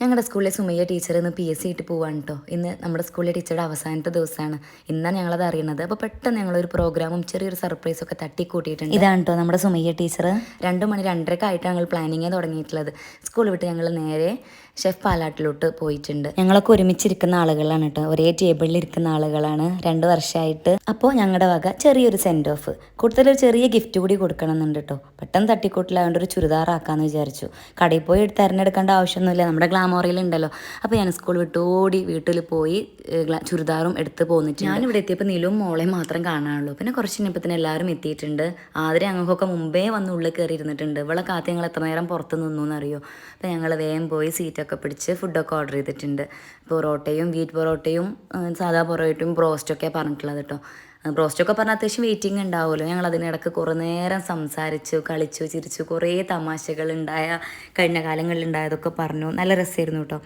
ഞങ്ങളുടെ സ്കൂളിലെ സുമയ്യ ടീച്ചർ ഇന്ന് PSC ആയിട്ട് പോവാണ് കേട്ടോ. ഇന്ന് നമ്മുടെ സ്കൂളിലെ ടീച്ചറുടെ അവസാനത്തെ ദിവസമാണ്. ഇന്നാണ് ഞങ്ങളത് അറിയുന്നത്. അപ്പോൾ പെട്ടെന്ന് ഞങ്ങളൊരു പ്രോഗ്രാമും ചെറിയൊരു സർപ്രൈസും ഒക്കെ തട്ടിക്കൂട്ടിയിട്ടുണ്ട്. ഇതാണ് കേട്ടോ നമ്മുടെ സുമയ്യ ടീച്ചർ. 2 മണി 2:30 ആയിട്ടാണ് ഞങ്ങൾ പ്ലാനിങ് തുടങ്ങിയിട്ടുള്ളത്. സ്കൂൾ വിട്ട് ഞങ്ങൾ നേരെ ഷെഫ് പാലാട്ടിലോട്ട് പോയിട്ടുണ്ട്. ഞങ്ങളൊക്കെ ഒരുമിച്ചിരിക്കുന്ന ആളുകളാണ് കേട്ടോ, ഒരേ ടേബിളിൽ ഇരിക്കുന്ന ആളുകളാണ് 2 വർഷമായിട്ട്. അപ്പോൾ ഞങ്ങളുടെ വക ചെറിയൊരു സെൻഡ് ഓഫ്, കൂടുതലൊരു ചെറിയ ഗിഫ്റ്റ് കൂടി കൊടുക്കണം എന്നുണ്ട് കേട്ടോ. പെട്ടെന്ന് തട്ടിക്കൂട്ടിലായതുകൊണ്ട് ഒരു ചുരിദാറാക്കാമെന്ന് വിചാരിച്ചു. കടയിൽ പോയി തിരഞ്ഞെടുക്കേണ്ട ആവശ്യമൊന്നുമില്ല, നമ്മുടെ ഗ്ലാമോറിയിൽ ഉണ്ടല്ലോ. അപ്പോൾ ഞാൻ സ്കൂൾ വിട്ട് ഓടി വീട്ടിൽ പോയി ചുരിദാറും എടുത്ത് പോന്നിട്ട് ഞാനിവിടെ എത്തിയപ്പോൾ നീലും മോളെയും മാത്രം കാണാനുള്ളൂ. പിന്നെ കുറച്ച് കഴിഞ്ഞപ്പോൾ എല്ലാവരും എത്തിയിട്ടുണ്ട്. ആദ്യം ഞങ്ങൾക്കൊക്കെ മുമ്പേ വന്ന് ഉള്ളിൽ കയറി ഇരുന്നിട്ടുണ്ട്. ഇവിടെ കാത്ത് ഞങ്ങൾ എത്ര നേരം പുറത്ത് നിന്നു എന്നറിയോ. അപ്പോൾ ഞങ്ങൾ വേഗം പോയി സീറ്റൊക്കെ പിടിച്ച് ഫുഡൊക്കെ ഓർഡർ ചെയ്തിട്ടുണ്ട്. പൊറോട്ടയും വീറ്റ് പൊറോട്ടയും സാധാ പൊറോട്ടയും ബ്രോസ്റ്റൊക്കെ പറഞ്ഞിട്ടുള്ളത് കേട്ടോ. ബ്രോസ്റ്റൊക്കെ പറഞ്ഞാൽ അത്യാവശ്യം വെയിറ്റിംഗ് ഉണ്ടാവുമല്ലോ. ഞങ്ങൾ അതിനിടക്ക് കുറേ നേരം സംസാരിച്ചു, കളിച്ചു, ചിരിച്ചു, കുറേ തമാശകൾ കഴിഞ്ഞ കാലങ്ങളിൽ ഉണ്ടായതൊക്കെ പറഞ്ഞു. നല്ല രസമായിരുന്നു കേട്ടോ.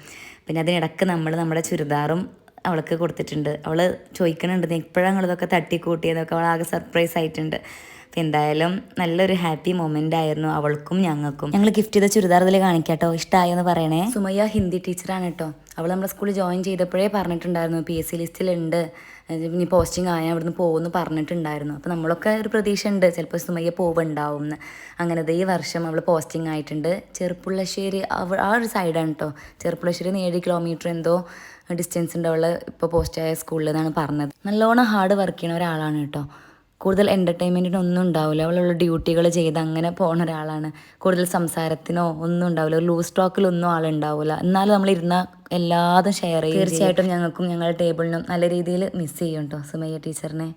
പിന്നെ അതിനിടക്ക് നമ്മുടെ ചുരിദാറും അവൾക്ക് കൊടുത്തിട്ടുണ്ട്. അവൾ ചോദിക്കുന്നുണ്ട് ഇപ്പോഴാണ് ഞങ്ങളിതൊക്കെ തട്ടിക്കൂട്ടിയതൊക്കെ. അവൾ ആകെ സർപ്രൈസ് ആയിട്ടുണ്ട്. അപ്പം എന്തായാലും നല്ലൊരു ഹാപ്പി മൊമെൻ്റ് ആയിരുന്നു അവൾക്കും ഞങ്ങൾക്കും. ഞങ്ങൾ ഗിഫ്റ്റ് ചെയ്ത ചുരിദാർ ഇതിൽ കാണിക്കാട്ടോ, ഇഷ്ടമായോ എന്ന് പറയണേ. സുമയ്യ ഹിന്ദി ടീച്ചറാണ് കേട്ടോ. അവൾ നമ്മുടെ സ്കൂളിൽ ജോയിൻ ചെയ്തപ്പോഴേ പറഞ്ഞിട്ടുണ്ടായിരുന്നു PSC ലിസ്റ്റിലുണ്ട്, ഇനി പോസ്റ്റിംഗ് ആയാൽ അവിടുന്ന് പോകുമെന്ന് പറഞ്ഞിട്ടുണ്ടായിരുന്നു. അപ്പോൾ നമ്മളൊക്കെ ഒരു പ്രതീക്ഷ ഉണ്ട് ചിലപ്പോൾ സുമയ്യ പോവുണ്ടാവും എന്ന്. അങ്ങനെ ഈ വർഷം അവൾ പോസ്റ്റിംഗ് ആയിട്ടുണ്ട്. ചെറുപ്പുളശ്ശേരി ആ ഒരു സൈഡാണ് കേട്ടോ. ചെറുപ്പുളശ്ശേരി 7 കിലോമീറ്റർ എന്തോ ഡിസ്റ്റൻസ് ഉണ്ട് അവൾ ഇപ്പോൾ പോസ്റ്റായ സ്കൂളിൽ എന്നാണ് പറഞ്ഞത്. നല്ലോണം ഹാർഡ് വർക്ക് ചെയ്യുന്ന ഒരാളാണ് കേട്ടോ. കൂടുതൽ എൻ്റർടൈൻമെൻറ്റിനൊന്നും ഉണ്ടാവില്ല. അവളുള്ള ഡ്യൂട്ടികൾ ചെയ്ത് അങ്ങനെ പോകുന്ന ഒരാളാണ്. കൂടുതൽ സംസാരത്തിനോ ഒന്നും ഉണ്ടാവില്ല. ഒരു ലൂസ് ടോക്കിലൊന്നും ആളുണ്ടാവില്ല. എന്നാലും നമ്മളിരുന്ന എല്ലാതും ഷെയർ ചെയ്യും. തീർച്ചയായിട്ടും ഞങ്ങൾക്കും ഞങ്ങളുടെ ടേബിളിനും നല്ല രീതിയിൽ മിസ് ചെയ്യും കേട്ടോ സുമയ്യ ടീച്ചറിനെ.